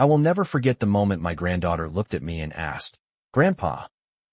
I will never forget the moment my granddaughter looked at me and asked, "Grandpa,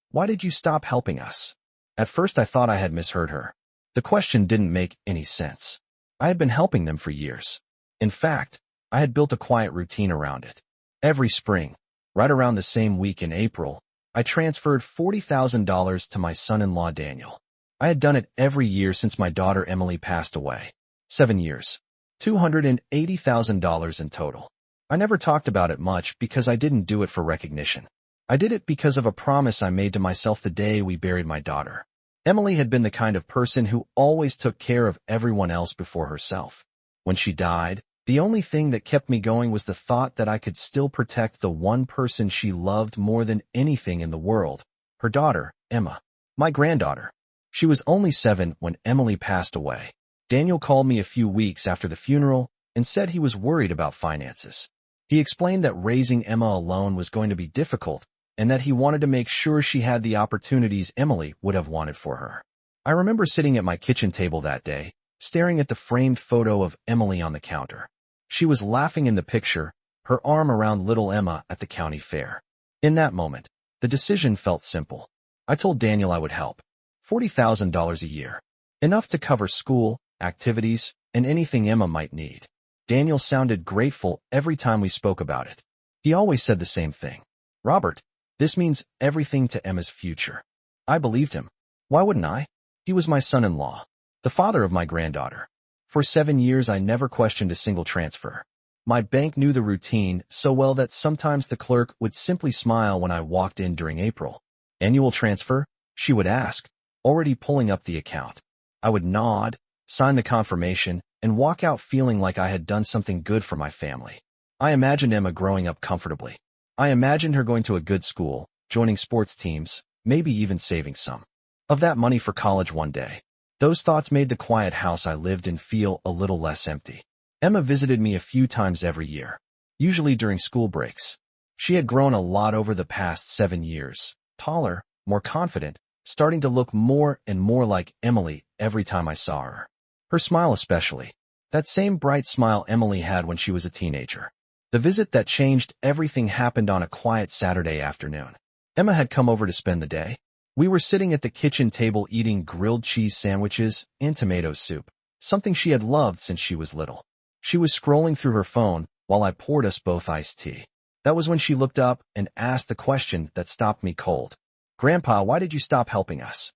why did you stop helping us?" At first I thought I had misheard her. The question didn't make any sense. I had been helping them for years. In fact, I had built a quiet routine around it. Every spring, right around the same week in April, I transferred $40,000 to my son-in-law Daniel. I had done it every year since my daughter Emily passed away. 7 years. $280,000 in total. I never talked about it much because I didn't do it for recognition. I did it because of a promise I made to myself the day we buried my daughter. Emily had been the kind of person who always took care of everyone else before herself. When she died, the only thing that kept me going was the thought that I could still protect the one person she loved more than anything in the world, her daughter, Emma, my granddaughter. She was only 7 when Emily passed away. Daniel called me a few weeks after the funeral and said he was worried about finances. He explained that raising Emma alone was going to be difficult and that he wanted to make sure she had the opportunities Emily would have wanted for her. I remember sitting at my kitchen table that day, staring at the framed photo of Emily on the counter. She was laughing in the picture, her arm around little Emma at the county fair. In that moment, the decision felt simple. I told Daniel I would help. $40,000 a year. Enough to cover school, activities, and anything Emma might need. Daniel sounded grateful every time we spoke about it. He always said the same thing. "Robert, this means everything to Emma's future." I believed him. Why wouldn't I? He was my son-in-law, the father of my granddaughter. For 7 years I never questioned a single transfer. My bank knew the routine so well that sometimes the clerk would simply smile when I walked in during April. "Annual transfer?" she would ask, already pulling up the account. I would nod, sign the confirmation, and walk out feeling like I had done something good for my family. I imagined Emma growing up comfortably. I imagined her going to a good school, joining sports teams, maybe even saving some of that money for college one day. Those thoughts made the quiet house I lived in feel a little less empty. Emma visited me a few times every year, usually during school breaks. She had grown a lot over the past 7 years, taller, more confident, starting to look more and more like Emily every time I saw her. Her smile especially. That same bright smile Emily had when she was a teenager. The visit that changed everything happened on a quiet Saturday afternoon. Emma had come over to spend the day. We were sitting at the kitchen table eating grilled cheese sandwiches and tomato soup, something she had loved since she was little. She was scrolling through her phone while I poured us both iced tea. That was when she looked up and asked the question that stopped me cold. "Grandpa, why did you stop helping us?"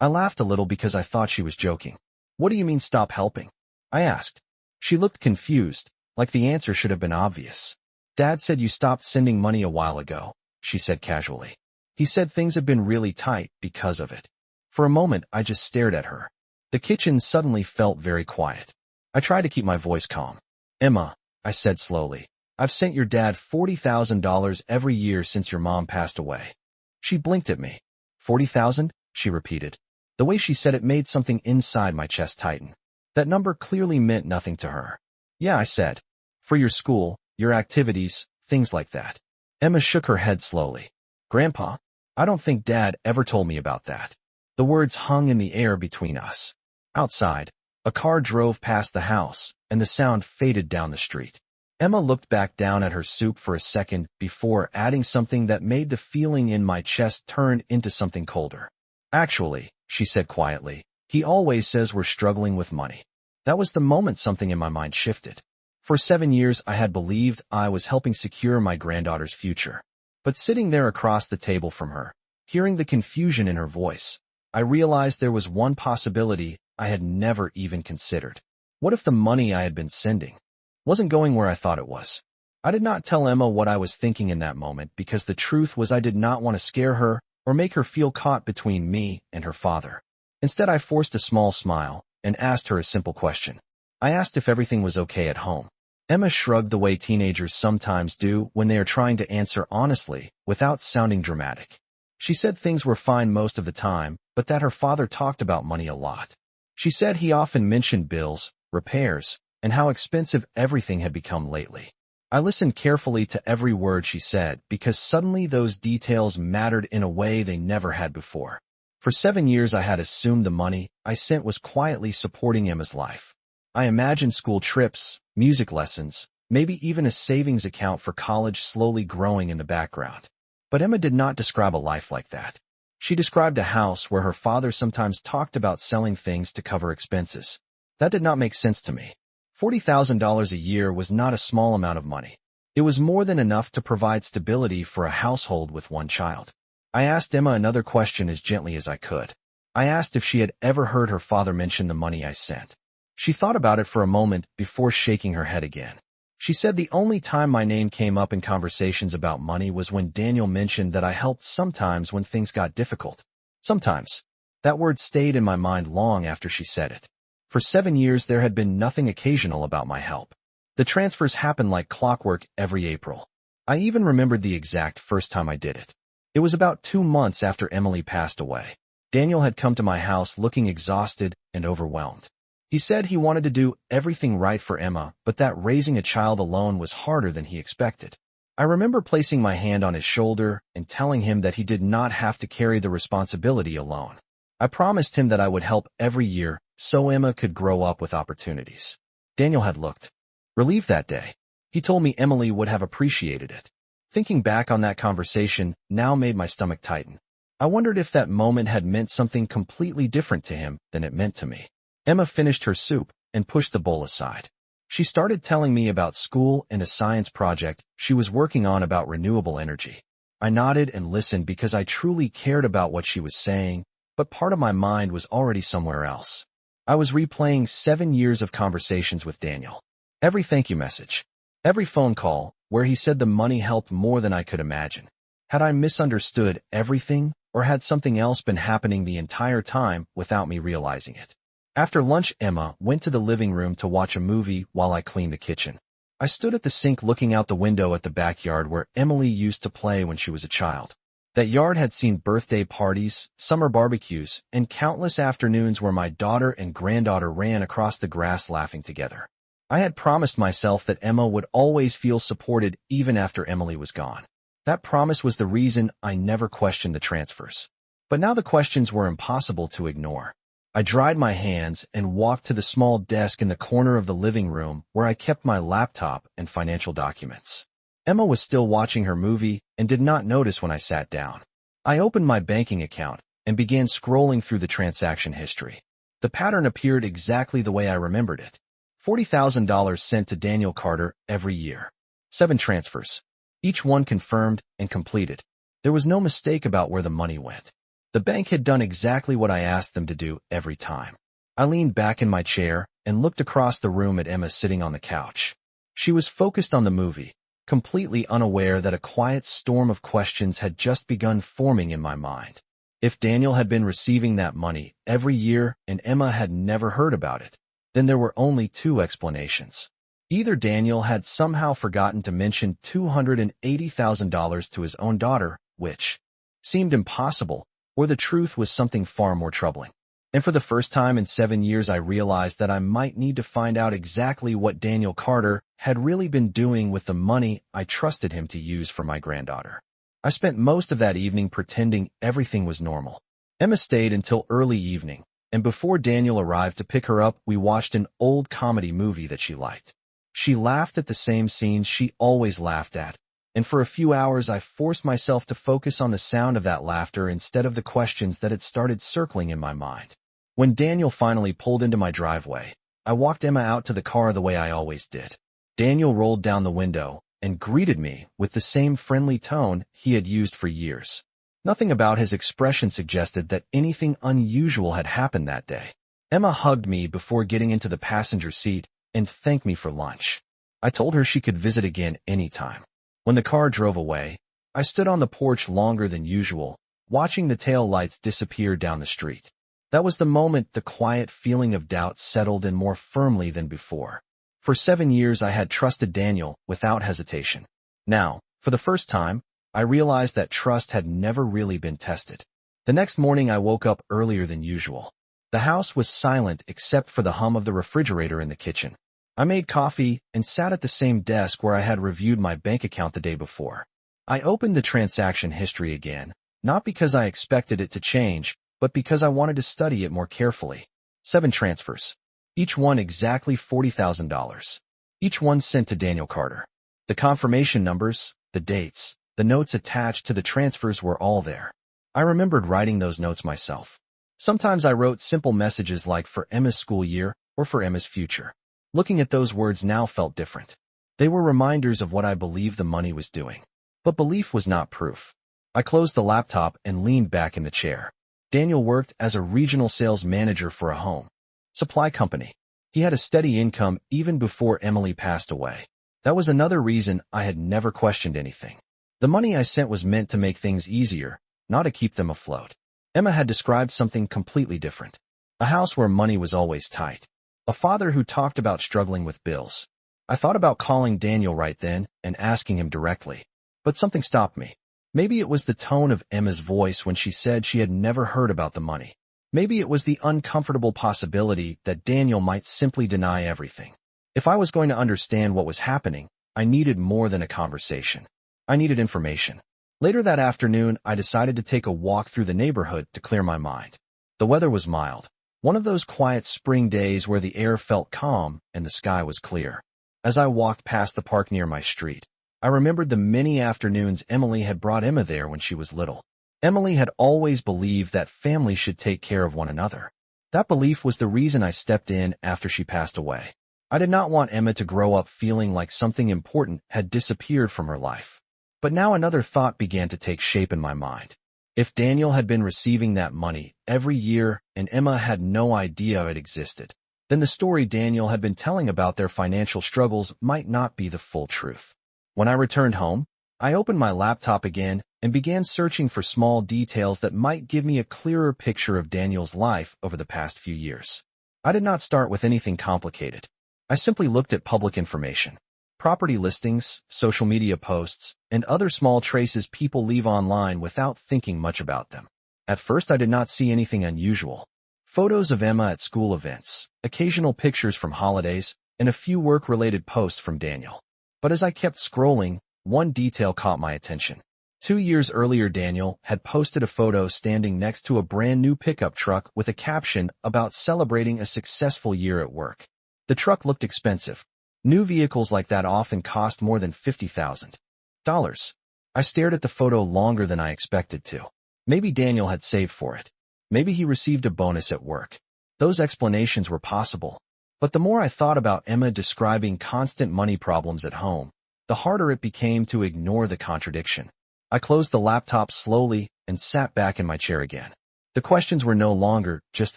I laughed a little because I thought she was joking. "What do you mean stop helping?" I asked. She looked confused, like the answer should have been obvious. "Dad said you stopped sending money a while ago," she said casually. "He said things have been really tight because of it." For a moment, I just stared at her. The kitchen suddenly felt very quiet. I tried to keep my voice calm. "Emma," I said slowly, "I've sent your dad $40,000 every year since your mom passed away." She blinked at me. "40,000?" she repeated. The way she said it made something inside my chest tighten. That number clearly meant nothing to her. "Yeah," I said. "For your school, your activities, things like that." Emma shook her head slowly. "Grandpa, I don't think Dad ever told me about that." The words hung in the air between us. Outside, a car drove past the house, and the sound faded down the street. Emma looked back down at her soup for a second before adding something that made the feeling in my chest turn into something colder. "Actually," she said quietly, "he always says we're struggling with money." That was the moment something in my mind shifted. For 7 years I had believed I was helping secure my granddaughter's future. But sitting there across the table from her, hearing the confusion in her voice, I realized there was one possibility I had never even considered. What if the money I had been sending wasn't going where I thought it was? I did not tell Emma what I was thinking in that moment because the truth was I did not want to scare her or make her feel caught between me and her father. Instead, I forced a small smile and asked her a simple question. I asked if everything was okay at home. Emma shrugged the way teenagers sometimes do when they are trying to answer honestly without sounding dramatic. She said things were fine most of the time, but that her father talked about money a lot. She said he often mentioned bills, repairs, and how expensive everything had become lately. I listened carefully to every word she said because suddenly those details mattered in a way they never had before. For 7 years I had assumed the money I sent was quietly supporting Emma's life. I imagined school trips, music lessons, maybe even a savings account for college slowly growing in the background. But Emma did not describe a life like that. She described a house where her father sometimes talked about selling things to cover expenses. That did not make sense to me. $40,000 a year was not a small amount of money. It was more than enough to provide stability for a household with one child. I asked Emma another question as gently as I could. I asked if she had ever heard her father mention the money I sent. She thought about it for a moment before shaking her head again. She said the only time my name came up in conversations about money was when Daniel mentioned that I helped sometimes when things got difficult. Sometimes. That word stayed in my mind long after she said it. For 7 years there had been nothing occasional about my help. The transfers happened like clockwork every April. I even remembered the exact first time I did it. It was about 2 months after Emily passed away. Daniel had come to my house looking exhausted and overwhelmed. He said he wanted to do everything right for Emma, but that raising a child alone was harder than he expected. I remember placing my hand on his shoulder and telling him that he did not have to carry the responsibility alone. I promised him that I would help every year so Emma could grow up with opportunities. Daniel had looked relieved that day. He told me Emily would have appreciated it. Thinking back on that conversation now made my stomach tighten. I wondered if that moment had meant something completely different to him than it meant to me. Emma finished her soup and pushed the bowl aside. She started telling me about school and a science project she was working on about renewable energy. I nodded and listened because I truly cared about what she was saying, but part of my mind was already somewhere else. I was replaying 7 years of conversations with Daniel. Every thank you message, every phone call where he said the money helped more than I could imagine. Had I misunderstood everything, or had something else been happening the entire time without me realizing it? After lunch, Emma went to the living room to watch a movie while I cleaned the kitchen. I stood at the sink looking out the window at the backyard where Emily used to play when she was a child. That yard had seen birthday parties, summer barbecues, and countless afternoons where my daughter and granddaughter ran across the grass laughing together. I had promised myself that Emma would always feel supported even after Emily was gone. That promise was the reason I never questioned the transfers. But now the questions were impossible to ignore. I dried my hands and walked to the small desk in the corner of the living room where I kept my laptop and financial documents. Emma was still watching her movie and did not notice when I sat down. I opened my banking account and began scrolling through the transaction history. The pattern appeared exactly the way I remembered it. $40,000 sent to Daniel Carter every year. 7 transfers. Each one confirmed and completed. There was no mistake about where the money went. The bank had done exactly what I asked them to do every time. I leaned back in my chair and looked across the room at Emma sitting on the couch. She was focused on the movie, completely unaware that a quiet storm of questions had just begun forming in my mind. If Daniel had been receiving that money every year and Emma had never heard about it, then there were only 2 explanations. Either Daniel had somehow forgotten to mention $280,000 to his own daughter, which seemed impossible, or the truth was something far more troubling. And for the first time in 7 years I realized that I might need to find out exactly what Daniel Carter had really been doing with the money I trusted him to use for my granddaughter. I spent most of that evening pretending everything was normal. Emma stayed until early evening, and before Daniel arrived to pick her up, we watched an old comedy movie that she liked. She laughed at the same scenes she always laughed at, and for a few hours I forced myself to focus on the sound of that laughter instead of the questions that had started circling in my mind. When Daniel finally pulled into my driveway, I walked Emma out to the car the way I always did. Daniel rolled down the window and greeted me with the same friendly tone he had used for years. Nothing about his expression suggested that anything unusual had happened that day. Emma hugged me before getting into the passenger seat and thanked me for lunch. I told her she could visit again anytime. When the car drove away, I stood on the porch longer than usual, watching the tail lights disappear down the street. That was the moment the quiet feeling of doubt settled in more firmly than before. For 7 years I had trusted Daniel without hesitation. Now, for the first time, I realized that trust had never really been tested. The next morning I woke up earlier than usual. The house was silent except for the hum of the refrigerator in the kitchen. I made coffee and sat at the same desk where I had reviewed my bank account the day before. I opened the transaction history again, not because I expected it to change, but because I wanted to study it more carefully. 7 transfers. Each one exactly $40,000. each one sent to Daniel Carter. The confirmation numbers, the dates, the notes attached to the transfers were all there. I remembered writing those notes myself. Sometimes I wrote simple messages like for Emma's school year or for Emma's future. Looking at those words now felt different. They were reminders of what I believed the money was doing. But belief was not proof. I closed the laptop and leaned back in the chair. Daniel worked as a regional sales manager for a home supply company. He had a steady income even before Emily passed away. That was another reason I had never questioned anything. The money I sent was meant to make things easier, not to keep them afloat. Emma had described something completely different. A house where money was always tight. A father who talked about struggling with bills. I thought about calling Daniel right then and asking him directly. But something stopped me. Maybe it was the tone of Emma's voice when she said she had never heard about the money. Maybe it was the uncomfortable possibility that Daniel might simply deny everything. If I was going to understand what was happening, I needed more than a conversation. I needed information. Later that afternoon, I decided to take a walk through the neighborhood to clear my mind. The weather was mild. One of those quiet spring days where the air felt calm and the sky was clear. As I walked past the park near my street, I remembered the many afternoons Emily had brought Emma there when she was little. Emily had always believed that families should take care of one another. That belief was the reason I stepped in after she passed away. I did not want Emma to grow up feeling like something important had disappeared from her life. But now another thought began to take shape in my mind. If Daniel had been receiving that money every year and Emma had no idea it existed, then the story Daniel had been telling about their financial struggles might not be the full truth. When I returned home, I opened my laptop again and began searching for small details that might give me a clearer picture of Daniel's life over the past few years. I did not start with anything complicated. I simply looked at public information, property listings, social media posts, and other small traces people leave online without thinking much about them. At first, I did not see anything unusual. Photos of Emma at school events, occasional pictures from holidays, and a few work-related posts from Daniel. But as I kept scrolling, one detail caught my attention. 2 years earlier, Daniel had posted a photo standing next to a brand new pickup truck with a caption about celebrating a successful year at work. The truck looked expensive. New vehicles like that often cost more than $50,000. I stared at the photo longer than I expected to. Maybe Daniel had saved for it. Maybe he received a bonus at work. Those explanations were possible. But the more I thought about Emma describing constant money problems at home, the harder it became to ignore the contradiction. I closed the laptop slowly and sat back in my chair again. The questions were no longer just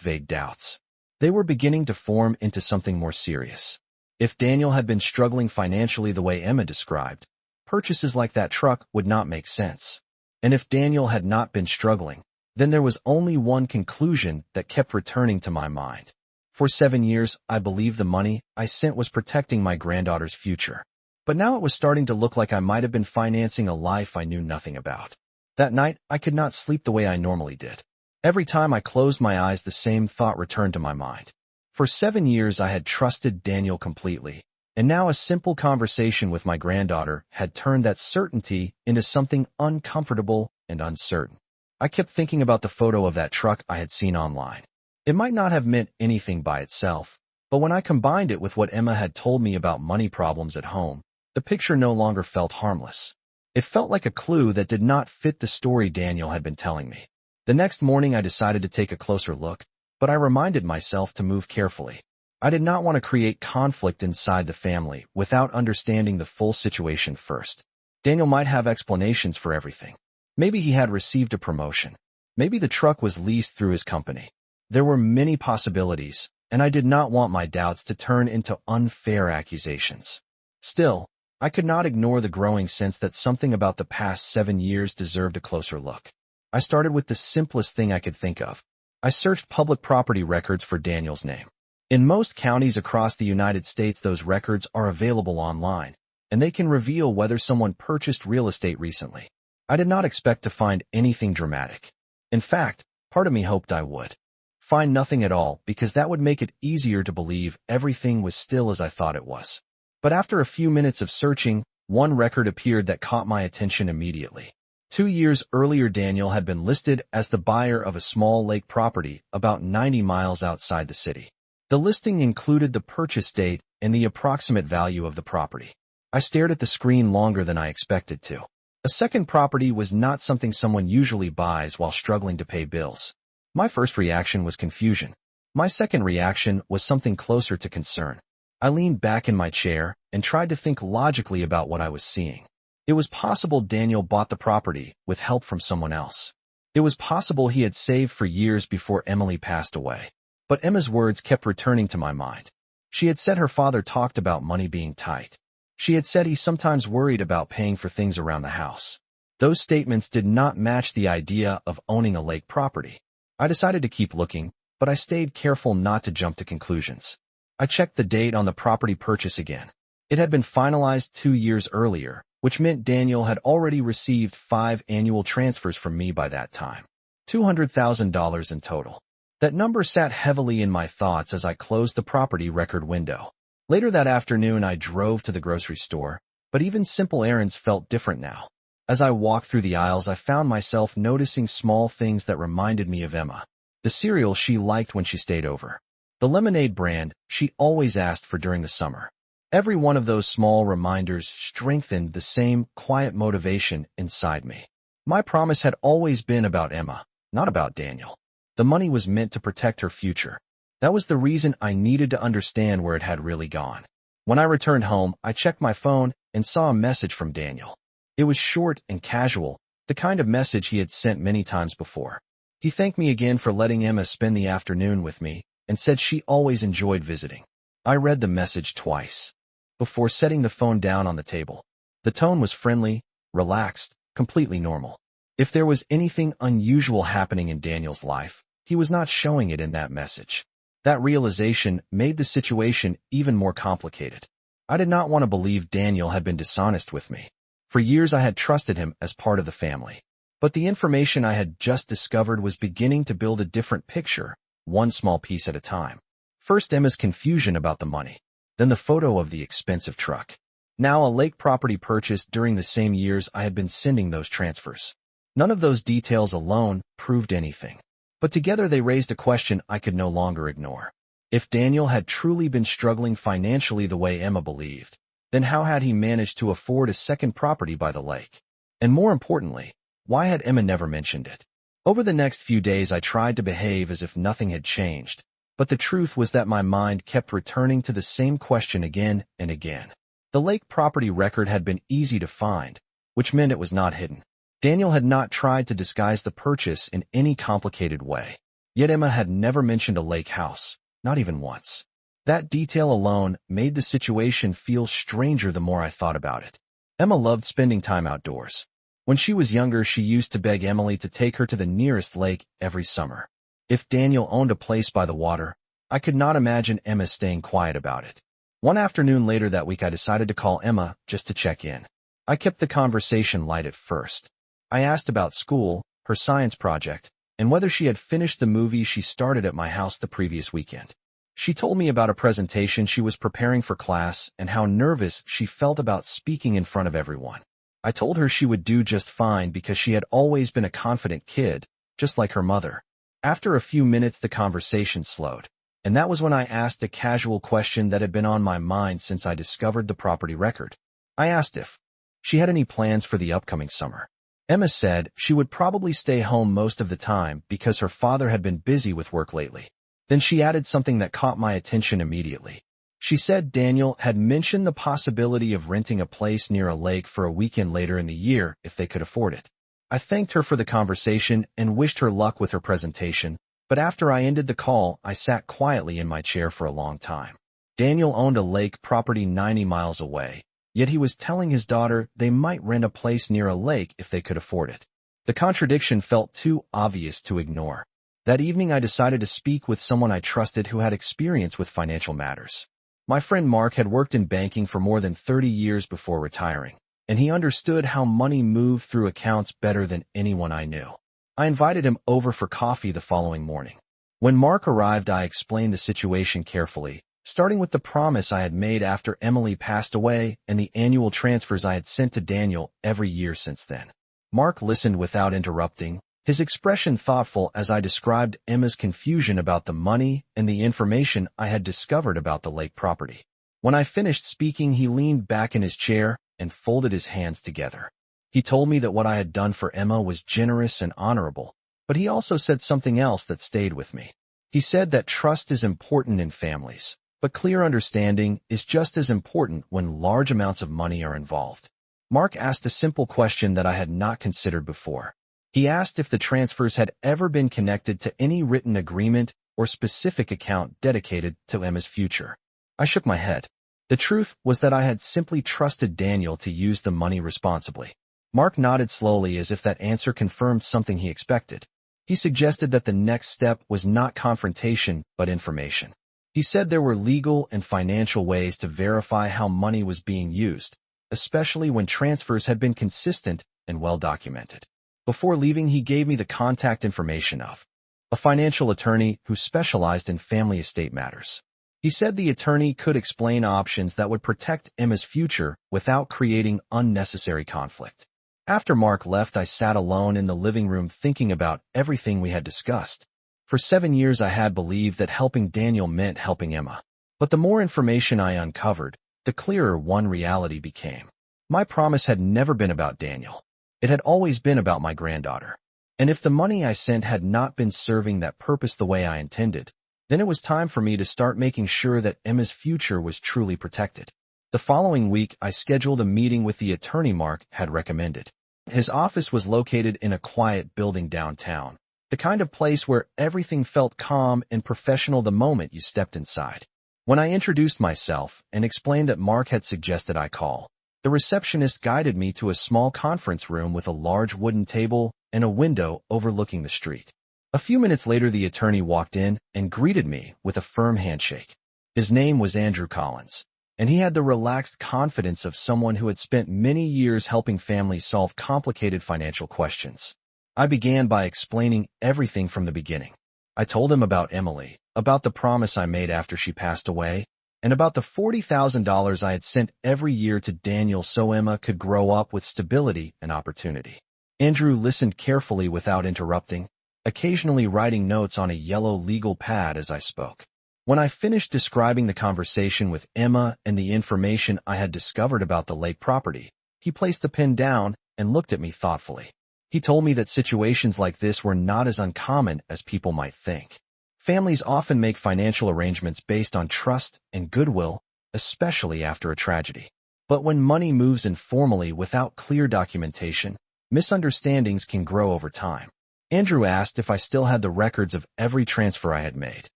vague doubts. They were beginning to form into something more serious. If Daniel had been struggling financially the way Emma described, purchases like that truck would not make sense. And if Daniel had not been struggling, then there was only one conclusion that kept returning to my mind. For 7 years, I believed the money I sent was protecting my granddaughter's future. But now it was starting to look like I might have been financing a life I knew nothing about. That night, I could not sleep the way I normally did. Every time I closed my eyes, the same thought returned to my mind. For 7 years, I had trusted Daniel completely, and now a simple conversation with my granddaughter had turned that certainty into something uncomfortable and uncertain. I kept thinking about the photo of that truck I had seen online. It might not have meant anything by itself, but when I combined it with what Emma had told me about money problems at home, the picture no longer felt harmless. It felt like a clue that did not fit the story Daniel had been telling me. The next morning, I decided to take a closer look, but I reminded myself to move carefully. I did not want to create conflict inside the family without understanding the full situation first. Daniel might have explanations for everything. Maybe he had received a promotion. Maybe the truck was leased through his company. There were many possibilities, and I did not want my doubts to turn into unfair accusations. Still, I could not ignore the growing sense that something about the past 7 years deserved a closer look. I started with the simplest thing I could think of. I searched public property records for Daniel's name. In most counties across the United States, those records are available online, and they can reveal whether someone purchased real estate recently. I did not expect to find anything dramatic. In fact, part of me hoped I would find nothing at all, because that would make it easier to believe everything was still as I thought it was. But after a few minutes of searching, one record appeared that caught my attention immediately. 2 years earlier, Daniel had been listed as the buyer of a small lake property about 90 miles outside the city. The listing included the purchase date and the approximate value of the property. I stared at the screen longer than I expected to. A second property was not something someone usually buys while struggling to pay bills. My first reaction was confusion. My second reaction was something closer to concern. I leaned back in my chair and tried to think logically about what I was seeing. It was possible Daniel bought the property with help from someone else. It was possible he had saved for years before Emily passed away. But Emma's words kept returning to my mind. She had said her father talked about money being tight. She had said he sometimes worried about paying for things around the house. Those statements did not match the idea of owning a lake property. I decided to keep looking, but I stayed careful not to jump to conclusions. I checked the date on the property purchase again. It had been finalized 2 years earlier, which meant Daniel had already received 5 annual transfers from me by that time. $200,000 in total. That number sat heavily in my thoughts as I closed the property record window. Later that afternoon, I drove to the grocery store, but even simple errands felt different now. As I walked through the aisles, I found myself noticing small things that reminded me of Emma. The cereal she liked when she stayed over. The lemonade brand she always asked for during the summer. Every one of those small reminders strengthened the same quiet motivation inside me. My promise had always been about Emma, not about Daniel. The money was meant to protect her future. That was the reason I needed to understand where it had really gone. When I returned home, I checked my phone and saw a message from Daniel. It was short and casual, the kind of message he had sent many times before. He thanked me again for letting Emma spend the afternoon with me and said she always enjoyed visiting. I read the message twice before setting the phone down on the table. The tone was friendly, relaxed, completely normal. If there was anything unusual happening in Daniel's life, he was not showing it in that message. That realization made the situation even more complicated. I did not want to believe Daniel had been dishonest with me. For years I had trusted him as part of the family. But the information I had just discovered was beginning to build a different picture, one small piece at a time. First, Emma's confusion about the money. Then the photo of the expensive truck. Now a lake property purchased during the same years I had been sending those transfers. None of those details alone proved anything. But together they raised a question I could no longer ignore. If Daniel had truly been struggling financially the way Emma believed, then how had he managed to afford a second property by the lake? And more importantly, why had Emma never mentioned it? Over the next few days I tried to behave as if nothing had changed, but the truth was that my mind kept returning to the same question again and again. The lake property record had been easy to find, which meant it was not hidden. Daniel had not tried to disguise the purchase in any complicated way. Yet Emma had never mentioned a lake house, not even once. That detail alone made the situation feel stranger the more I thought about it. Emma loved spending time outdoors. When she was younger, she used to beg Emily to take her to the nearest lake every summer. If Daniel owned a place by the water, I could not imagine Emma staying quiet about it. One afternoon later that week, I decided to call Emma just to check in. I kept the conversation light at first. I asked about school, her science project, and whether she had finished the movie she started at my house the previous weekend. She told me about a presentation she was preparing for class and how nervous she felt about speaking in front of everyone. I told her she would do just fine because she had always been a confident kid, just like her mother. After a few minutes, the conversation slowed, and that was when I asked a casual question that had been on my mind since I discovered the property record. I asked if she had any plans for the upcoming summer. Emma said she would probably stay home most of the time because her father had been busy with work lately. Then she added something that caught my attention immediately. She said Daniel had mentioned the possibility of renting a place near a lake for a weekend later in the year if they could afford it. I thanked her for the conversation and wished her luck with her presentation, but after I ended the call, I sat quietly in my chair for a long time. Daniel owned a lake property 90 miles away, yet he was telling his daughter they might rent a place near a lake if they could afford it. The contradiction felt too obvious to ignore. That evening, I decided to speak with someone I trusted who had experience with financial matters. My friend Mark had worked in banking for more than 30 years before retiring, and he understood how money moved through accounts better than anyone I knew. I invited him over for coffee the following morning. When Mark arrived, I explained the situation carefully, starting with the promise I had made after Emily passed away and the annual transfers I had sent to Daniel every year since then. Mark listened without interrupting, his expression thoughtful as I described Emma's confusion about the money and the information I had discovered about the lake property. When I finished speaking, he leaned back in his chair and folded his hands together. He told me that what I had done for Emma was generous and honorable, but he also said something else that stayed with me. He said that trust is important in families, but clear understanding is just as important when large amounts of money are involved. Mark asked a simple question that I had not considered before. He asked if the transfers had ever been connected to any written agreement or specific account dedicated to Emma's future. I shook my head. The truth was that I had simply trusted Daniel to use the money responsibly. Mark nodded slowly as if that answer confirmed something he expected. He suggested that the next step was not confrontation, but information. He said there were legal and financial ways to verify how money was being used, especially when transfers had been consistent and well documented. Before leaving, he gave me the contact information of a financial attorney who specialized in family estate matters. He said the attorney could explain options that would protect Emma's future without creating unnecessary conflict. After Mark left, I sat alone in the living room thinking about everything we had discussed. For 7 years, I had believed that helping Daniel meant helping Emma. But the more information I uncovered, the clearer one reality became. My promise had never been about Daniel. It had always been about my granddaughter. And if the money I sent had not been serving that purpose the way I intended, then it was time for me to start making sure that Emma's future was truly protected. The following week, I scheduled a meeting with the attorney Mark had recommended. His office was located in a quiet building downtown, the kind of place where everything felt calm and professional the moment you stepped inside. When I introduced myself and explained that Mark had suggested I call, the receptionist guided me to a small conference room with a large wooden table and a window overlooking the street. A few minutes later, the attorney walked in and greeted me with a firm handshake. His name was Andrew Collins, and he had the relaxed confidence of someone who had spent many years helping families solve complicated financial questions. I began by explaining everything from the beginning. I told him about Emily, about the promise I made after she passed away, and about the $40,000 I had sent every year to Daniel so Emma could grow up with stability and opportunity. Andrew listened carefully without interrupting, occasionally writing notes on a yellow legal pad as I spoke. When I finished describing the conversation with Emma and the information I had discovered about the lake property, he placed the pen down and looked at me thoughtfully. He told me that situations like this were not as uncommon as people might think. Families often make financial arrangements based on trust and goodwill, especially after a tragedy. But when money moves informally without clear documentation, misunderstandings can grow over time. Andrew asked if I still had the records of every transfer I had made.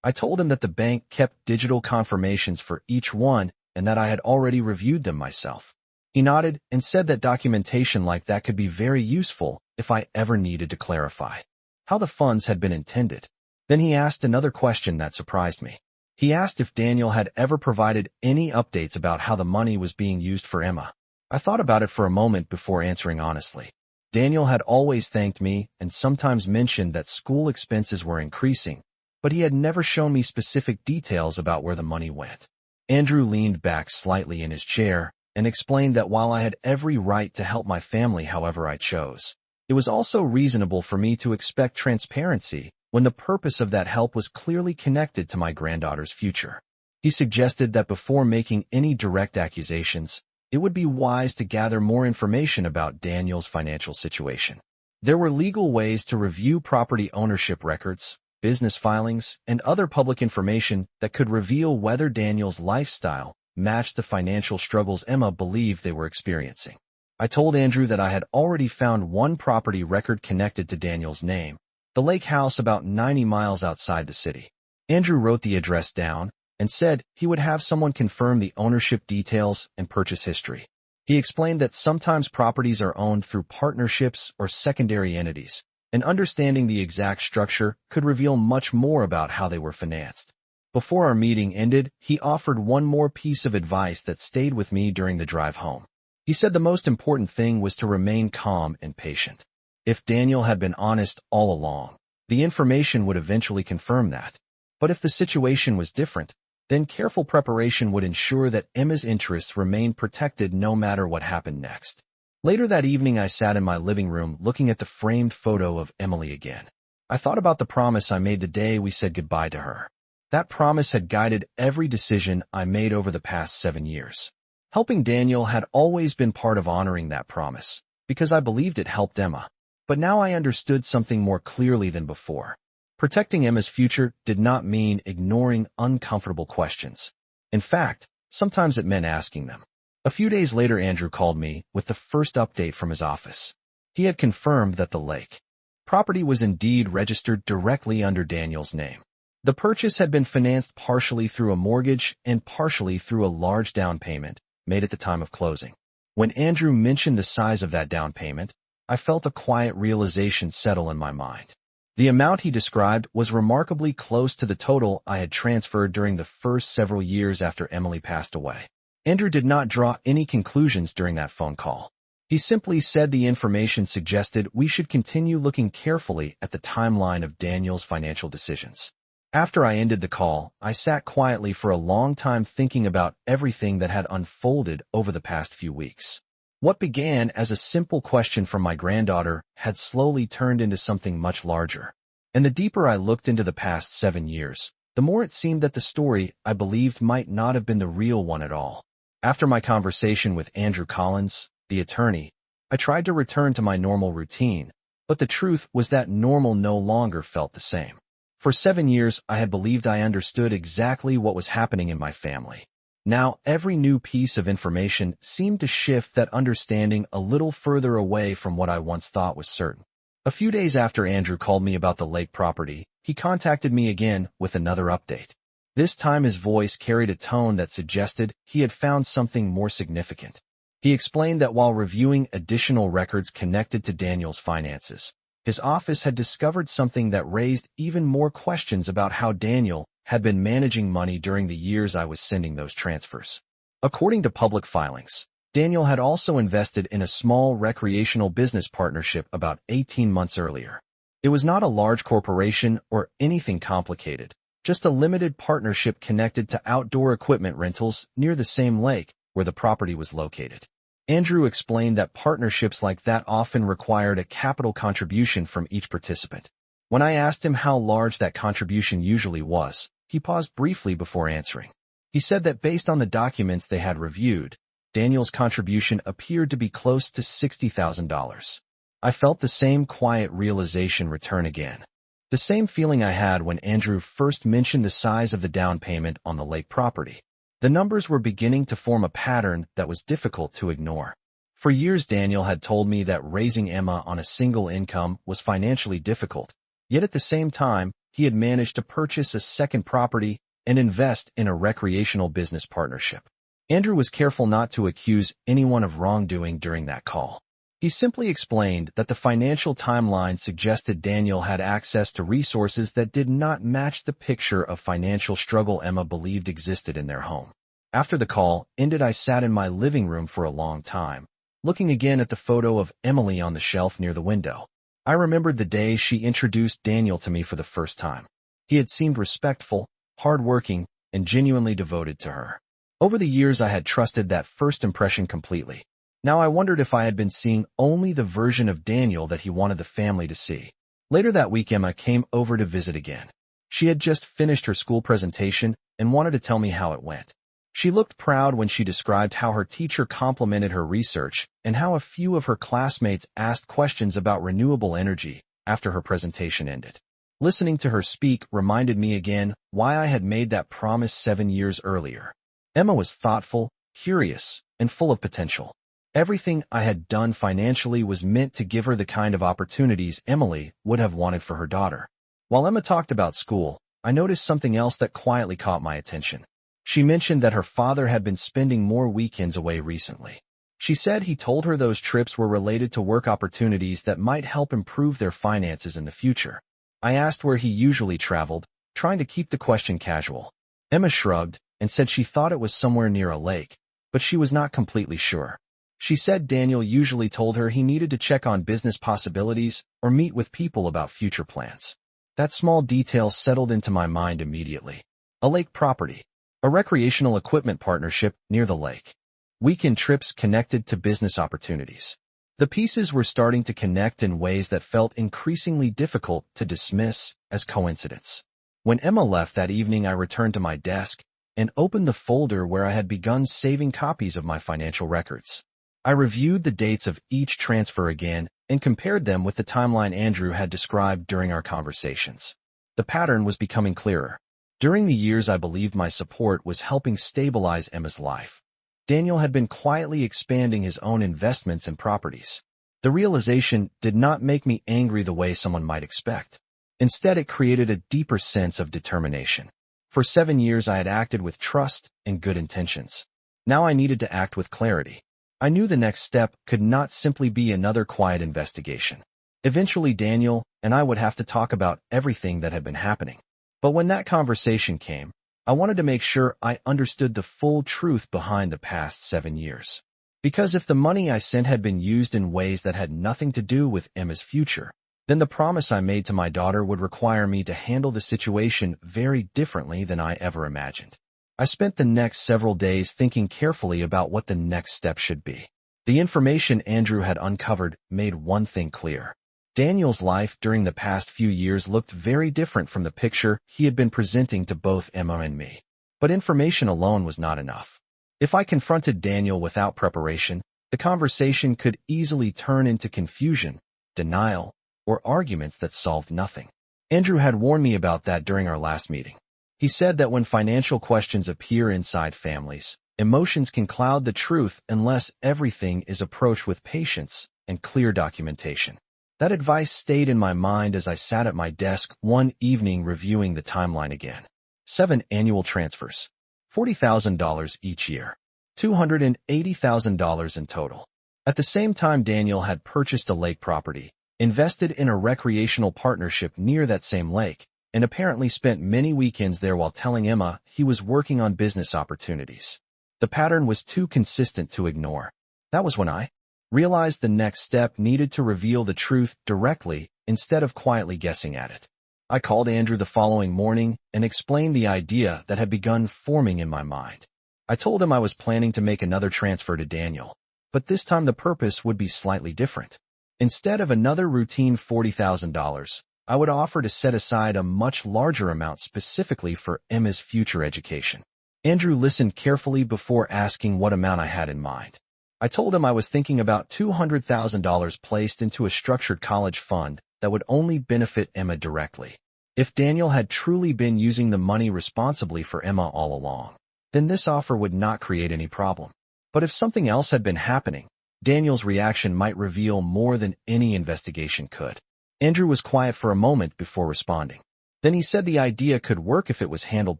I told him that the bank kept digital confirmations for each one and that I had already reviewed them myself. He nodded and said that documentation like that could be very useful if I ever needed to clarify how the funds had been intended. Then he asked another question that surprised me. He asked if Daniel had ever provided any updates about how the money was being used for Emma. I thought about it for a moment before answering honestly. Daniel had always thanked me and sometimes mentioned that school expenses were increasing, but he had never shown me specific details about where the money went. Andrew leaned back slightly in his chair and explained that while I had every right to help my family however I chose, it was also reasonable for me to expect transparency when the purpose of that help was clearly connected to my granddaughter's future. He suggested that before making any direct accusations, it would be wise to gather more information about Daniel's financial situation. There were legal ways to review property ownership records, business filings, and other public information that could reveal whether Daniel's lifestyle matched the financial struggles Emma believed they were experiencing. I told Andrew that I had already found one property record connected to Daniel's name, the lake house about 90 miles outside the city. Andrew wrote the address down and said he would have someone confirm the ownership details and purchase history. He explained that sometimes properties are owned through partnerships or secondary entities, and understanding the exact structure could reveal much more about how they were financed. Before our meeting ended, he offered one more piece of advice that stayed with me during the drive home. He said the most important thing was to remain calm and patient. If Daniel had been honest all along, the information would eventually confirm that. But if the situation was different, then careful preparation would ensure that Emma's interests remained protected no matter what happened next. Later that evening, I sat in my living room looking at the framed photo of Emily again. I thought about the promise I made the day we said goodbye to her. That promise had guided every decision I made over the past 7 years. Helping Daniel had always been part of honoring that promise, because I believed it helped Emma. But now I understood something more clearly than before. Protecting Emma's future did not mean ignoring uncomfortable questions. In fact, sometimes it meant asking them. A few days later, Andrew called me with the first update from his office. He had confirmed that the lake property was indeed registered directly under Daniel's name. The purchase had been financed partially through a mortgage and partially through a large down payment made at the time of closing. When Andrew mentioned the size of that down payment, I felt a quiet realization settle in my mind. The amount he described was remarkably close to the total I had transferred during the first several years after Emily passed away. Andrew did not draw any conclusions during that phone call. He simply said the information suggested we should continue looking carefully at the timeline of Daniel's financial decisions. After I ended the call, I sat quietly for a long time thinking about everything that had unfolded over the past few weeks. What began as a simple question from my granddaughter had slowly turned into something much larger. And the deeper I looked into the past 7 years, the more it seemed that the story I believed might not have been the real one at all. After my conversation with Andrew Collins, the attorney, I tried to return to my normal routine, but the truth was that normal no longer felt the same. For 7 years, I had believed I understood exactly what was happening in my family. Now, every new piece of information seemed to shift that understanding a little further away from what I once thought was certain. A few days after Andrew called me about the lake property, he contacted me again with another update. This time his voice carried a tone that suggested he had found something more significant. He explained that while reviewing additional records connected to Daniel's finances, his office had discovered something that raised even more questions about how Daniel had been managing money during the years I was sending those transfers. According to public filings, Daniel had also invested in a small recreational business partnership about 18 months earlier. It was not a large corporation or anything complicated, just a limited partnership connected to outdoor equipment rentals near the same lake where the property was located. Andrew explained that partnerships like that often required a capital contribution from each participant. When I asked him how large that contribution usually was, he paused briefly before answering. He said that based on the documents they had reviewed, Daniel's contribution appeared to be close to $60,000. I felt the same quiet realization return again. The same feeling I had when Andrew first mentioned the size of the down payment on the lake property. The numbers were beginning to form a pattern that was difficult to ignore. For years, Daniel had told me that raising Emma on a single income was financially difficult. Yet at the same time, he had managed to purchase a second property and invest in a recreational business partnership. Andrew was careful not to accuse anyone of wrongdoing during that call. He simply explained that the financial timeline suggested Daniel had access to resources that did not match the picture of financial struggle Emma believed existed in their home. After the call ended, I sat in my living room for a long time, looking again at the photo of Emily on the shelf near the window. I remembered the day she introduced Daniel to me for the first time. He had seemed respectful, hardworking, and genuinely devoted to her. Over the years, I had trusted that first impression completely. Now I wondered if I had been seeing only the version of Daniel that he wanted the family to see. Later that week, Emma came over to visit again. She had just finished her school presentation and wanted to tell me how it went. She looked proud when she described how her teacher complimented her research and how a few of her classmates asked questions about renewable energy after her presentation ended. Listening to her speak reminded me again why I had made that promise 7 years earlier. Emma was thoughtful, curious, and full of potential. Everything I had done financially was meant to give her the kind of opportunities Emily would have wanted for her daughter. While Emma talked about school, I noticed something else that quietly caught my attention. She mentioned that her father had been spending more weekends away recently. She said he told her those trips were related to work opportunities that might help improve their finances in the future. I asked where he usually traveled, trying to keep the question casual. Emma shrugged and said she thought it was somewhere near a lake, but she was not completely sure. She said Daniel usually told her he needed to check on business possibilities or meet with people about future plans. That small detail settled into my mind immediately. A lake property. A recreational equipment partnership near the lake. Weekend trips connected to business opportunities. The pieces were starting to connect in ways that felt increasingly difficult to dismiss as coincidence. When Emma left that evening, I returned to my desk and opened the folder where I had begun saving copies of my financial records. I reviewed the dates of each transfer again and compared them with the timeline Andrew had described during our conversations. The pattern was becoming clearer. During the years I believed my support was helping stabilize Emma's life, Daniel had been quietly expanding his own investments and properties. The realization did not make me angry the way someone might expect. Instead, it created a deeper sense of determination. For 7 years, I had acted with trust and good intentions. Now I needed to act with clarity. I knew the next step could not simply be another quiet investigation. Eventually, Daniel and I would have to talk about everything that had been happening. But when that conversation came, I wanted to make sure I understood the full truth behind the past 7 years. Because if the money I sent had been used in ways that had nothing to do with Emma's future, then the promise I made to my daughter would require me to handle the situation very differently than I ever imagined. I spent the next several days thinking carefully about what the next step should be. The information Andrew had uncovered made one thing clear. Daniel's life during the past few years looked very different from the picture he had been presenting to both Emma and me. But information alone was not enough. If I confronted Daniel without preparation, the conversation could easily turn into confusion, denial, or arguments that solved nothing. Andrew had warned me about that during our last meeting. He said that when financial questions appear inside families, emotions can cloud the truth unless everything is approached with patience and clear documentation. That advice stayed in my mind as I sat at my desk one evening reviewing the timeline again. 7 annual transfers, $40,000 each year, $280,000 in total. At the same time, Daniel had purchased a lake property, invested in a recreational partnership near that same lake, and apparently spent many weekends there while telling Emma he was working on business opportunities. The pattern was too consistent to ignore. That was when I realized the next step needed to reveal the truth directly instead of quietly guessing at it. I called Andrew the following morning and explained the idea that had begun forming in my mind. I told him I was planning to make another transfer to Daniel, but this time the purpose would be slightly different. Instead of another routine $40,000, I would offer to set aside a much larger amount specifically for Emma's future education. Andrew listened carefully before asking what amount I had in mind. I told him I was thinking about $200,000 placed into a structured college fund that would only benefit Emma directly. If Daniel had truly been using the money responsibly for Emma all along, then this offer would not create any problem. But if something else had been happening, Daniel's reaction might reveal more than any investigation could. Andrew was quiet for a moment before responding. Then he said the idea could work if it was handled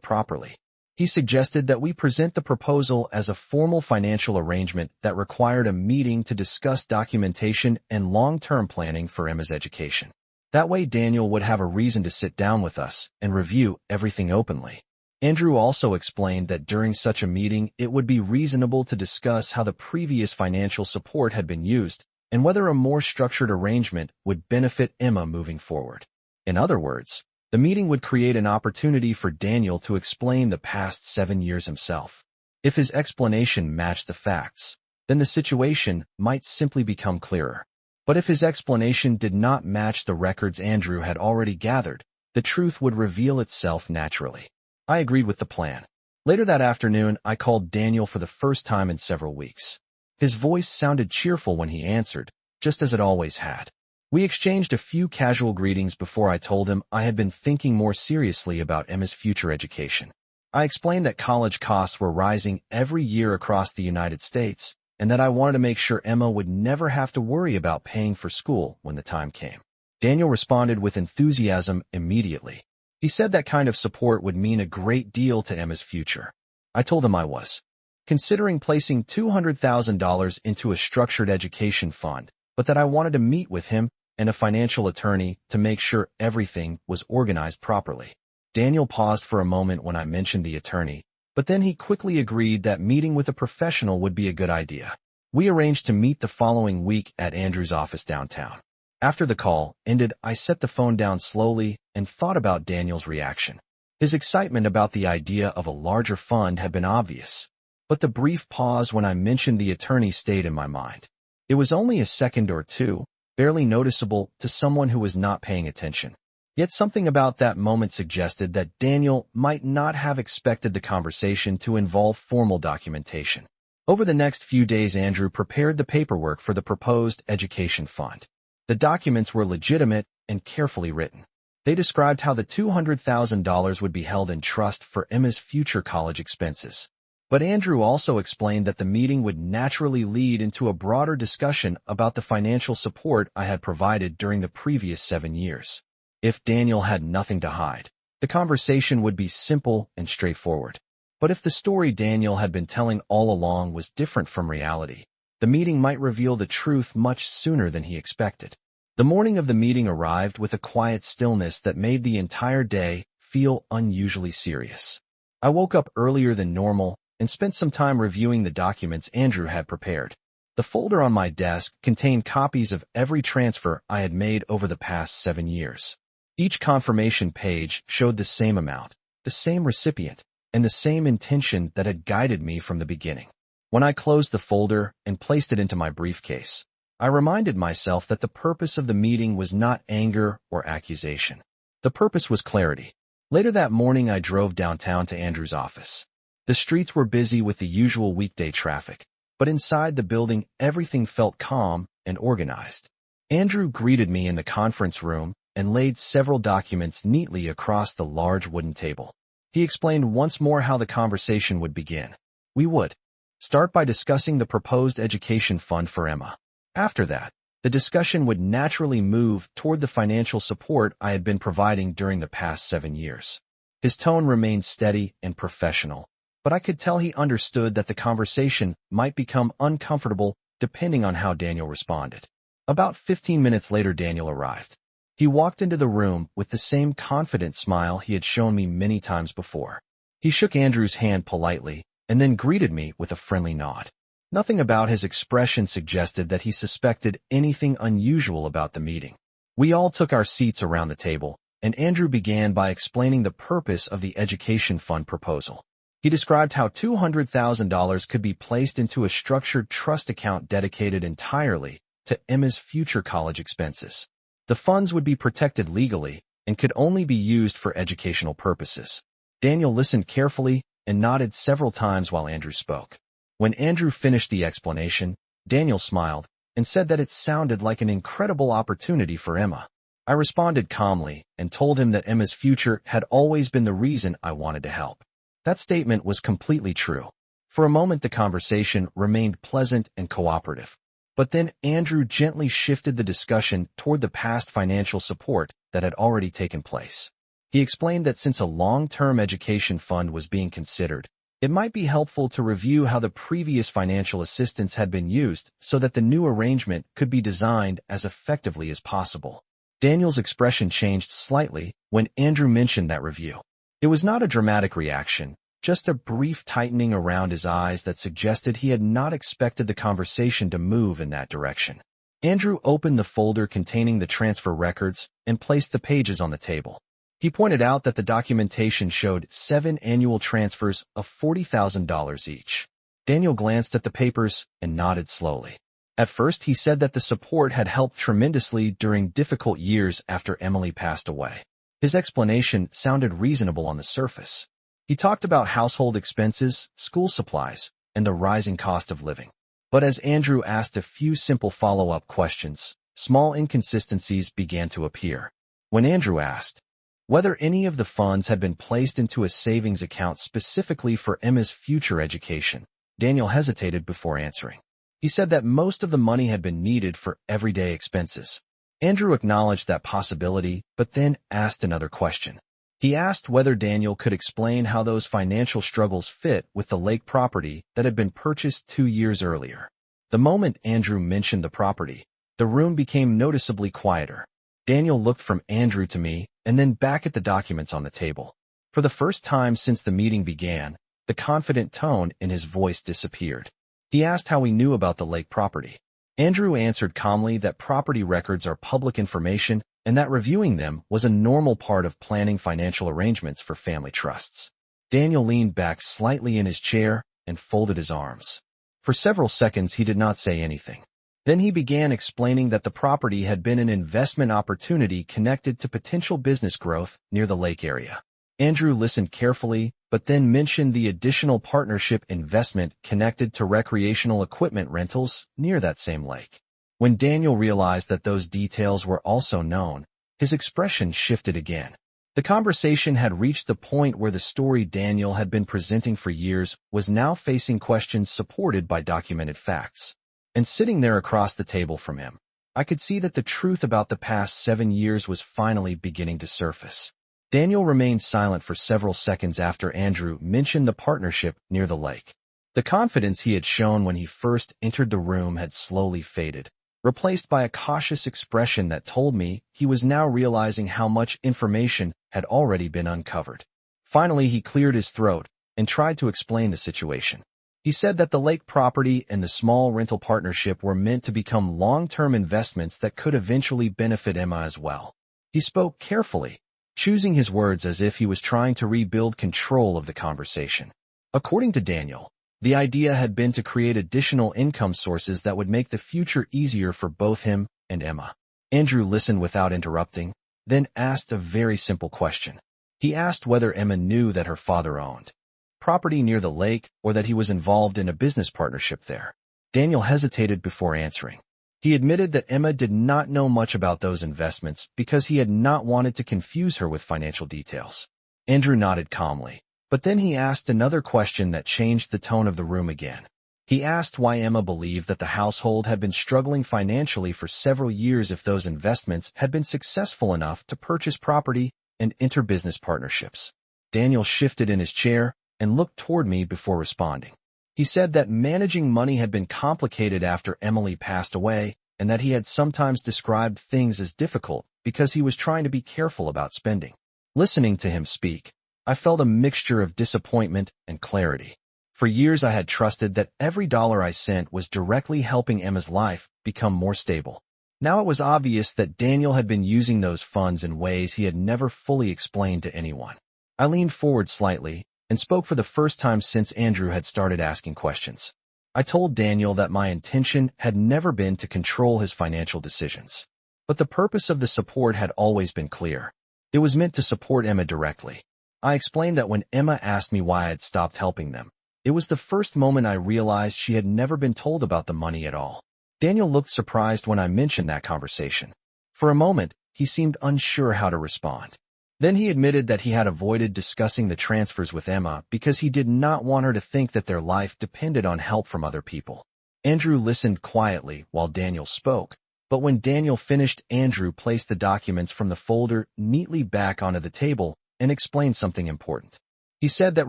properly. He suggested that we present the proposal as a formal financial arrangement that required a meeting to discuss documentation and long-term planning for Emma's education. That way Daniel would have a reason to sit down with us and review everything openly. Andrew also explained that during such a meeting it would be reasonable to discuss how the previous financial support had been used and whether a more structured arrangement would benefit Emma moving forward. In other words, the meeting would create an opportunity for Daniel to explain the past 7 years himself. If his explanation matched the facts, then the situation might simply become clearer. But if his explanation did not match the records Andrew had already gathered, the truth would reveal itself naturally. I agreed with the plan. Later that afternoon, I called Daniel for the first time in several weeks. His voice sounded cheerful when he answered, just as it always had. We exchanged a few casual greetings before I told him I had been thinking more seriously about Emma's future education. I explained that college costs were rising every year across the United States, and that I wanted to make sure Emma would never have to worry about paying for school when the time came. Daniel responded with enthusiasm immediately. He said that kind of support would mean a great deal to Emma's future. I told him I was considering placing $200,000 into a structured education fund, but that I wanted to meet with him and a financial attorney to make sure everything was organized properly. Daniel paused for a moment when I mentioned the attorney, but then he quickly agreed that meeting with a professional would be a good idea. We arranged to meet the following week at Andrew's office downtown. After the call ended, I set the phone down slowly and thought about Daniel's reaction. His excitement about the idea of a larger fund had been obvious, but the brief pause when I mentioned the attorney stayed in my mind. It was only a second or two, barely noticeable to someone who was not paying attention. Yet something about that moment suggested that Daniel might not have expected the conversation to involve formal documentation. Over the next few days, Andrew prepared the paperwork for the proposed education fund. The documents were legitimate and carefully written. They described how the $200,000 would be held in trust for Emma's future college expenses. But Andrew also explained that the meeting would naturally lead into a broader discussion about the financial support I had provided during the previous 7 years. If Daniel had nothing to hide, the conversation would be simple and straightforward. But if the story Daniel had been telling all along was different from reality, the meeting might reveal the truth much sooner than he expected. The morning of the meeting arrived with a quiet stillness that made the entire day feel unusually serious. I woke up earlier than normal and spent some time reviewing the documents Andrew had prepared. The folder on my desk contained copies of every transfer I had made over the past 7 years. Each confirmation page showed the same amount, the same recipient, and the same intention that had guided me from the beginning. When I closed the folder and placed it into my briefcase, I reminded myself that the purpose of the meeting was not anger or accusation. The purpose was clarity. Later that morning, I drove downtown to Andrew's office. The streets were busy with the usual weekday traffic, but inside the building, everything felt calm and organized. Andrew greeted me in the conference room and laid several documents neatly across the large wooden table. He explained once more how the conversation would begin. We would start by discussing the proposed education fund for Emma. After that, the discussion would naturally move toward the financial support I had been providing during the past 7 years. His tone remained steady and professional, but I could tell he understood that the conversation might become uncomfortable depending on how Daniel responded. About 15 minutes later, Daniel arrived. He walked into the room with the same confident smile he had shown me many times before. He shook Andrew's hand politely and then greeted me with a friendly nod. Nothing about his expression suggested that he suspected anything unusual about the meeting. We all took our seats around the table, and Andrew began by explaining the purpose of the education fund proposal. He described how $200,000 could be placed into a structured trust account dedicated entirely to Emma's future college expenses. The funds would be protected legally and could only be used for educational purposes. Daniel listened carefully and nodded several times while Andrew spoke. When Andrew finished the explanation, Daniel smiled and said that it sounded like an incredible opportunity for Emma. I responded calmly and told him that Emma's future had always been the reason I wanted to help. That statement was completely true. For a moment, the conversation remained pleasant and cooperative. But then Andrew gently shifted the discussion toward the past financial support that had already taken place. He explained that since a long-term education fund was being considered, it might be helpful to review how the previous financial assistance had been used so that the new arrangement could be designed as effectively as possible. Daniel's expression changed slightly when Andrew mentioned that review. It was not a dramatic reaction, just a brief tightening around his eyes that suggested he had not expected the conversation to move in that direction. Andrew opened the folder containing the transfer records and placed the pages on the table. He pointed out that the documentation showed 7 annual transfers of $40,000 each. Daniel glanced at the papers and nodded slowly. At first, he said that the support had helped tremendously during difficult years after Emily passed away. His explanation sounded reasonable on the surface. He talked about household expenses, school supplies, and the rising cost of living. But as Andrew asked a few simple follow-up questions, small inconsistencies began to appear. When Andrew asked whether any of the funds had been placed into a savings account specifically for Emma's future education, Daniel hesitated before answering. He said that most of the money had been needed for everyday expenses. Andrew acknowledged that possibility, but then asked another question. He asked whether Daniel could explain how those financial struggles fit with the lake property that had been purchased 2 years earlier. The moment Andrew mentioned the property, the room became noticeably quieter. Daniel looked from Andrew to me and then back at the documents on the table. For the first time since the meeting began, the confident tone in his voice disappeared. He asked how we knew about the lake property. Andrew answered calmly that property records are public information and that reviewing them was a normal part of planning financial arrangements for family trusts. Daniel leaned back slightly in his chair and folded his arms. For several seconds, he did not say anything. Then he began explaining that the property had been an investment opportunity connected to potential business growth near the lake area. Andrew listened carefully, but then mentioned the additional partnership investment connected to recreational equipment rentals near that same lake. When Daniel realized that those details were also known, his expression shifted again. The conversation had reached the point where the story Daniel had been presenting for years was now facing questions supported by documented facts. And sitting there across the table from him, I could see that the truth about the past 7 years was finally beginning to surface. Daniel remained silent for several seconds after Andrew mentioned the partnership near the lake. The confidence he had shown when he first entered the room had slowly faded, replaced by a cautious expression that told me he was now realizing how much information had already been uncovered. Finally, he cleared his throat and tried to explain the situation. He said that the lake property and the small rental partnership were meant to become long-term investments that could eventually benefit Emma as well. He spoke carefully, choosing his words as if he was trying to rebuild control of the conversation. According to Daniel, the idea had been to create additional income sources that would make the future easier for both him and Emma. Andrew listened without interrupting, then asked a very simple question. He asked whether Emma knew that her father owned property near the lake or that he was involved in a business partnership there. Daniel hesitated before answering. He admitted that Emma did not know much about those investments because he had not wanted to confuse her with financial details. Andrew nodded calmly, but then he asked another question that changed the tone of the room again. He asked why Emma believed that the household had been struggling financially for several years if those investments had been successful enough to purchase property and enter business partnerships. Daniel shifted in his chair and looked toward me before responding. He said that managing money had been complicated after Emily passed away and that he had sometimes described things as difficult because he was trying to be careful about spending. Listening to him speak, I felt a mixture of disappointment and clarity. For years I had trusted that every dollar I sent was directly helping Emma's life become more stable. Now it was obvious that Daniel had been using those funds in ways he had never fully explained to anyone. I leaned forward slightly and spoke for the first time since Andrew had started asking questions. I told Daniel that my intention had never been to control his financial decisions. But the purpose of the support had always been clear. It was meant to support Emma directly. I explained that when Emma asked me why I had stopped helping them, it was the first moment I realized she had never been told about the money at all. Daniel looked surprised when I mentioned that conversation. For a moment, he seemed unsure how to respond. Then he admitted that he had avoided discussing the transfers with Emma because he did not want her to think that their life depended on help from other people. Andrew listened quietly while Daniel spoke, but when Daniel finished, Andrew placed the documents from the folder neatly back onto the table and explained something important. He said that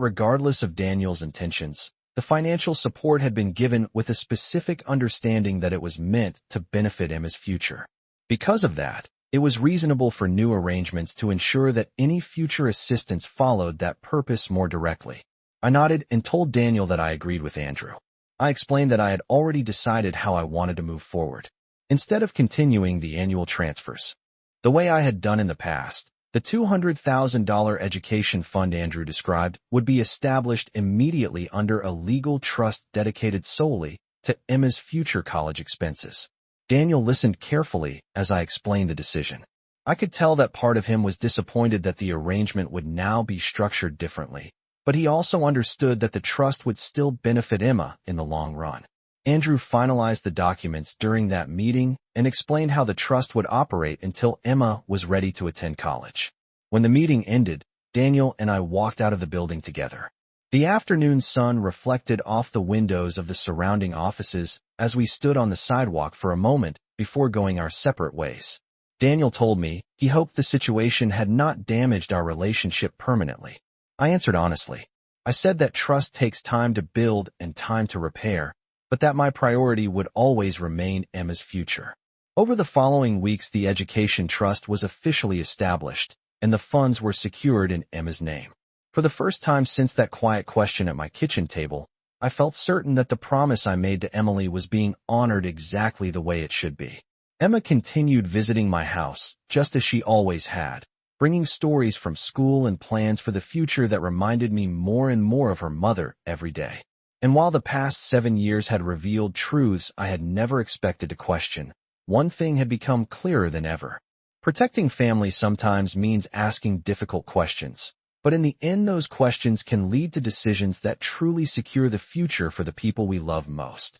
regardless of Daniel's intentions, the financial support had been given with a specific understanding that it was meant to benefit Emma's future. Because of that, it was reasonable for new arrangements to ensure that any future assistance followed that purpose more directly. I nodded and told Daniel that I agreed with Andrew. I explained that I had already decided how I wanted to move forward. Instead of continuing the annual transfers, the way I had done in the past, the $200,000 education fund Andrew described would be established immediately under a legal trust dedicated solely to Emma's future college expenses. Daniel listened carefully as I explained the decision. I could tell that part of him was disappointed that the arrangement would now be structured differently, but he also understood that the trust would still benefit Emma in the long run. Andrew finalized the documents during that meeting and explained how the trust would operate until Emma was ready to attend college. When the meeting ended, Daniel and I walked out of the building together. The afternoon sun reflected off the windows of the surrounding offices as we stood on the sidewalk for a moment before going our separate ways. Daniel told me he hoped the situation had not damaged our relationship permanently. I answered honestly. I said that trust takes time to build and time to repair, but that my priority would always remain Emma's future. Over the following weeks, the education trust was officially established, and the funds were secured in Emma's name. For the first time since that quiet question at my kitchen table, I felt certain that the promise I made to Emily was being honored exactly the way it should be. Emma continued visiting my house, just as she always had, bringing stories from school and plans for the future that reminded me more and more of her mother every day. And while the past 7 years had revealed truths I had never expected to question, one thing had become clearer than ever. Protecting family sometimes means asking difficult questions, but in the end those questions can lead to decisions that truly secure the future for the people we love most.